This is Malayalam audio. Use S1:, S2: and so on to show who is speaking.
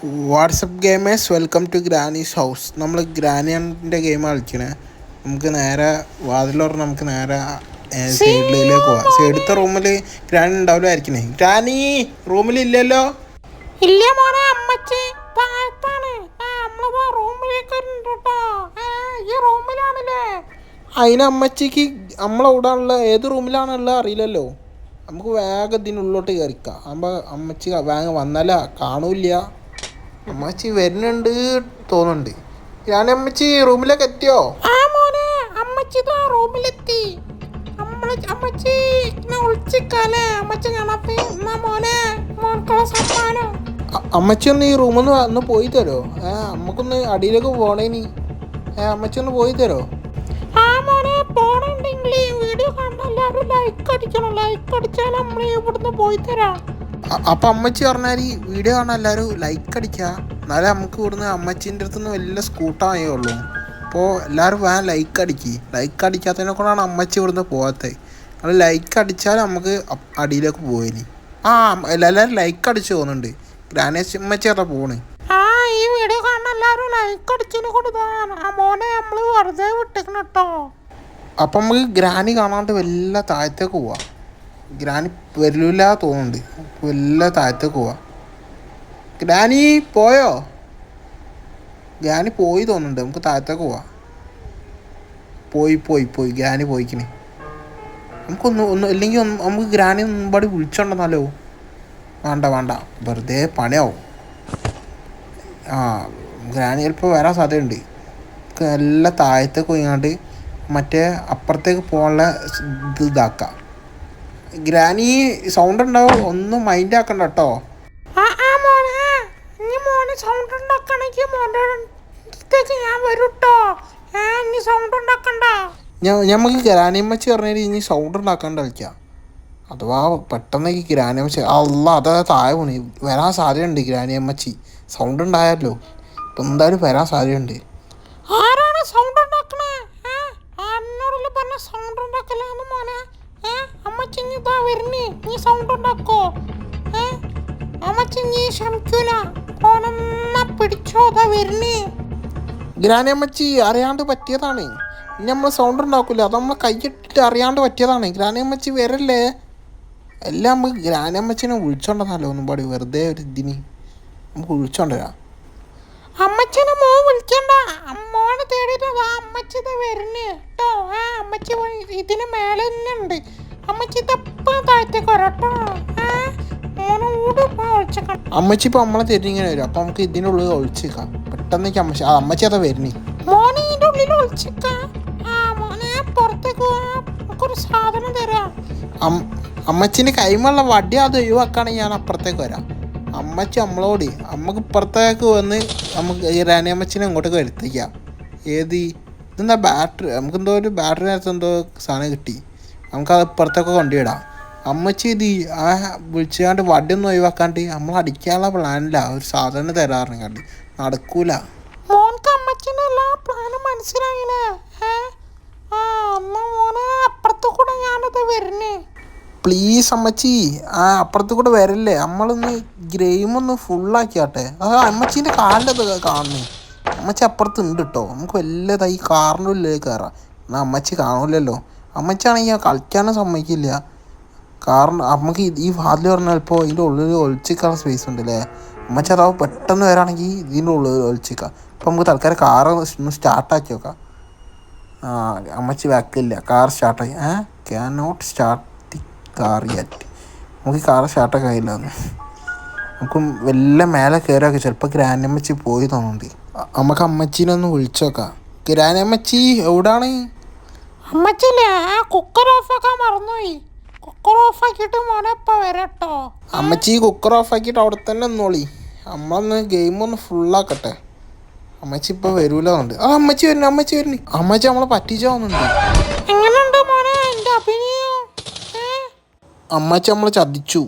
S1: WhatsApp gamers welcome to granny's house. നമ്മൾ ഗ്രാനിയുടെ ഗെയിം കളിക്കണേ. നമുക്ക് നേരെ വാതിലോർന്ന് നമുക്ക് നേരെ സൈഡിലേക്ക് പോവാം. സൈഡത്തെ റൂമിൽ ഗ്രാനി ഉണ്ടാവില്ലായിരിക്കണേ. ഗ്രാനി റൂമിലില്ലല്ലോ.
S2: ഇല്ല മോനെ, അമ്മച്ചി
S1: അതിന് അമ്മച്ചിക്ക് നമ്മളെവിടാണുള്ള ഏത് റൂമിലാണുള്ളത് അറിയില്ലല്ലോ. നമുക്ക് വേഗം ഇതിനുള്ളിലോട്ട് കയറിക്കാം. അപ്പോൾ അമ്മച്ചി വേഗം വന്നാല കാണൂല്ല. അമ്മച്ചി വരുന്നുണ്ട് തോന്നുന്നുണ്ട്. ഞാൻ അമ്മച്ചി റൂമിലേക്ക് എത്തിയോ?
S2: അമ്മച്ചി റൂമിലെത്തി.
S1: അമ്മച്ചി ഒന്ന് ഈ റൂമിൽ നിന്ന് ഒന്ന് പോയി തരോ? നമുക്കൊന്ന് അടിയിലേക്ക് പോണേനി. അമ്മച്ചി ഒന്ന് പോയി തരോ? അപ്പൊ അമ്മച്ചി പറഞ്ഞാൽ ഈ വീഡിയോ കാണാൻ എല്ലാവരും ലൈക്ക് അടിക്കുക. എന്നാലേ നമുക്ക് ഇവിടുന്ന് അമ്മച്ചീൻ്റെ അടുത്തുനിന്ന് വലിയ സ്കൂട്ടായേ ഉള്ളൂ. അപ്പോൾ എല്ലാവരും വേഗം ലൈക്ക് അടിക്കുക. ലൈക്ക് അടിക്കാത്തതിനെ കൊണ്ടാണ് അമ്മച്ചി ഇവിടുന്ന് പോകാത്തത്. അത് ലൈക്ക് അടിച്ചാൽ നമുക്ക് അടിയിലേക്ക് പോയിനി. എല്ലാവരും ലൈക്ക് അടിച്ചു പോകുന്നുണ്ട്. ഗ്രാനേശ് അമ്മച്ചി അതാ പോണ്.
S2: ഈ വീഡിയോ കാണാൻ എല്ലാവരും ലൈക്ക് അടിച്ചതിനെ കൊണ്ട് മോനെ നമ്മൾ വെറുതെ വിട്ടിക്കണം കേട്ടോ.
S1: അപ്പം നമുക്ക് ഗ്രാനി കാണാണ്ട് വല്ല താഴത്തേക്ക് പോവാം. ഗ്രാനി വരില്ല തോന്നുന്നുണ്ട്. വല്ല താഴത്തേക്ക് പോവാം. ഗ്രാനി പോയോ? ഗ്രാനി പോയി തോന്നുന്നുണ്ട്. നമുക്ക് താഴത്തേക്ക് പോവാം. പോയി ഗ്രാനി പോയിക്കണേ. ഇല്ലെങ്കിൽ നമുക്ക് ഗ്രാനി മുമ്പാടി വിളിച്ചോണ്ടെന്നാലോ? വേണ്ട വെറുതെ പണിയാവും. ഗ്രാനി ചിലപ്പോൾ വരാൻ സാധ്യതയുണ്ട്. നല്ല താഴത്തേക്ക് പോയിങ്ങാണ്ട് മറ്റേ അപ്പുറത്തേക്ക് പോകാനുള്ള ഇതാക്കാം. ഗ്രാനി സൗണ്ട് ഉണ്ടാവും, ഒന്നും മൈൻഡ് ആക്കണ്ട കേട്ടോ. നമുക്ക് ഗ്രാനിയമ്മച്ചി പറഞ്ഞാൽ ഇനി സൗണ്ട് ഉണ്ടാക്കാണ്ട് കളിക്കാം. അഥവാ പെട്ടെന്ന് ഈ ഗ്രാനിയമ്മച്ചി അതാ താഴെ പോണി വരാൻ സാധ്യതയുണ്ട്. ഗ്രാനിയമ്മച്ചി സൗണ്ട് ഉണ്ടായല്ലോ. ഇപ്പം എന്തായാലും വരാൻ സാധ്യതയുണ്ട്. ഗ്രാനിയമ്മച്ചി അറിയാണ്ട് പറ്റിയതാണ്. ഇനി നമ്മൾ സൗണ്ട് ഉണ്ടാക്കൂല. അത് നമ്മൾ കൈയിട്ടിട്ട് അറിയാണ്ട് പറ്റിയതാണ്. ഗ്രാനിയമ്മച്ചി വരല്ലേ. എല്ലാം നമുക്ക് ഗ്രാനിയമ്മച്ചിനെ വിളിച്ചോണ്ടെന്നാലോ ഒന്നും പാടി വെറുതെ ഒരു ഇതിന് നമുക്ക് വിളിച്ചോണ്ടരാ.
S2: അമ്മച്ചിനെ വിളിക്കണ്ട, മോനെ തേടിട്ട് അമ്മച്ചി വരുന്നേ കേട്ടോ. അമ്മച്ചി ഇതിന് മേലെ തന്നെ ഉണ്ട്. അമ്മച്ചി എപ്പോഴും താഴത്തേക്ക് വരട്ടോ.
S1: അമ്മച്ചി ഇപ്പൊ നമ്മളെ തെരിഞ്ഞിങ്ങനെ വരും. അപ്പൊ നമുക്ക് ഇതിൻ്റെ ഉള്ളിൽ ഒളിച്ചേക്കാം. പെട്ടെന്നേക്ക് അമ്മച്ചി അതാ വരുന്നേ.
S2: മോനെ ഇതിന്റെ ഉള്ളിൽ ഒളിച്ചേക്കാം. സാധനം തരാം.
S1: അമ്മച്ചിന്റെ കൈമുള്ള വടി അത് ഒഴിവാക്കുകയാണെങ്കിൽ ഞാൻ അപ്പുറത്തേക്ക് വരാം. അമ്മച്ചി നമ്മളോട് നമുക്ക് ഇപ്പുറത്തേക്ക് വന്ന് നമുക്ക് ഈ റാനിയമ്മച്ചിനെ അങ്ങോട്ടേക്ക് വരുത്തിക്കാം. ഇതെന്താ ബാറ്ററി? നമുക്കെന്തോ ഒരു ബാറ്ററി നേരത്തെ എന്തോ സാധനം കിട്ടി. നമുക്കത് ഇപ്പുറത്തേക്ക് കൊണ്ടുവിടാം. അമ്മച്ചി വിളിച്ചാണ്ട് വടിയൊന്നും ഒഴിവാക്കാണ്ട് നമ്മൾ അടിക്കാനുള്ള പ്ലാനില്ല. ഒരു സാധനം തരാറുണ്ട് നടക്കൂല. പ്ലീസ് അമ്മച്ചി അപ്പുറത്ത് കൂടെ വരല്ലേ. നമ്മളൊന്ന് ഗെയിമൊന്ന് ഫുള്ളാക്കിയാട്ടെ. അമ്മച്ചീൻ്റെ കാലിൻ്റെ കാണുന്നേ. അമ്മച്ചി അപ്പുറത്ത് ഉണ്ട് കേട്ടോ. നമുക്ക് വല്ലതായി കാറിൻ്റെ ഉള്ളിലേക്ക് കയറാം. എന്നാൽ അമ്മച്ചി കാണൂലല്ലോ. അമ്മച്ചാണെങ്കിൽ കളിക്കാനും സമ്മതിക്കില്ല. കാരണം നമുക്ക് ഈ വാതിൽ പറഞ്ഞാൽ ഇപ്പോൾ ഇതിൻ്റെ ഉള്ളിൽ ഒളിച്ചിക്കാനുള്ള സ്പേസ് ഉണ്ടല്ലേ. അമ്മച്ചി അതാവ് പെട്ടെന്ന് വരാണെങ്കിൽ ഇതിൻ്റെ ഉള്ളിൽ ഒളിച്ചിക്കാം. ഇപ്പം നമുക്ക് തൽക്കാലം കാറ് ഒന്ന് സ്റ്റാർട്ടാക്കി നോക്കാം. അമ്മച്ചി ബാക്കില്ല. കാർ സ്റ്റാർട്ടായി. Can not start the car yet. നമുക്ക് ഈ കാർ സ്റ്റാർട്ടാക്കാൻ കഴിയില്ലെന്ന്. നമുക്ക് വല്ല മേലെ കയറിയൊക്കെ ചിലപ്പോൾ ഗ്രാൻഡമ്മച്ചി പോയി തോന്നുന്നുണ്ട്. നമുക്ക് അമ്മച്ചീനെ ഒന്ന് വിളിച്ചു നോക്കാം. ഗ്രാൻഡമ്മച്ചി എവിടാണ്?
S2: അമ്മച്ചില്ലേ, കുക്കർ ഓഫാക്കാൻ മറന്നുപോയി. കുക്കർ ഓഫാക്കിയിട്ട് മോനെ ഇപ്പം വരാട്ടോ.
S1: അമ്മച്ചി കുക്കർ ഓഫാക്കിയിട്ട് അവിടെ തന്നെ നിന്നോളി. നമ്മളൊന്ന് ഗെയിമൊന്ന് ഫുള്ളാക്കട്ടെ. അമ്മച്ചി ഇപ്പം വരൂലുണ്ട്. അമ്മച്ചി വരുന്നു. അമ്മച്ചി നമ്മളെ പറ്റിച്ചാവുന്നുണ്ട്.
S2: എങ്ങനെയുണ്ട് മോനെ എൻ്റെ അഭിനയം?
S1: അമ്മച്ചി നമ്മളെ ചതിച്ചു.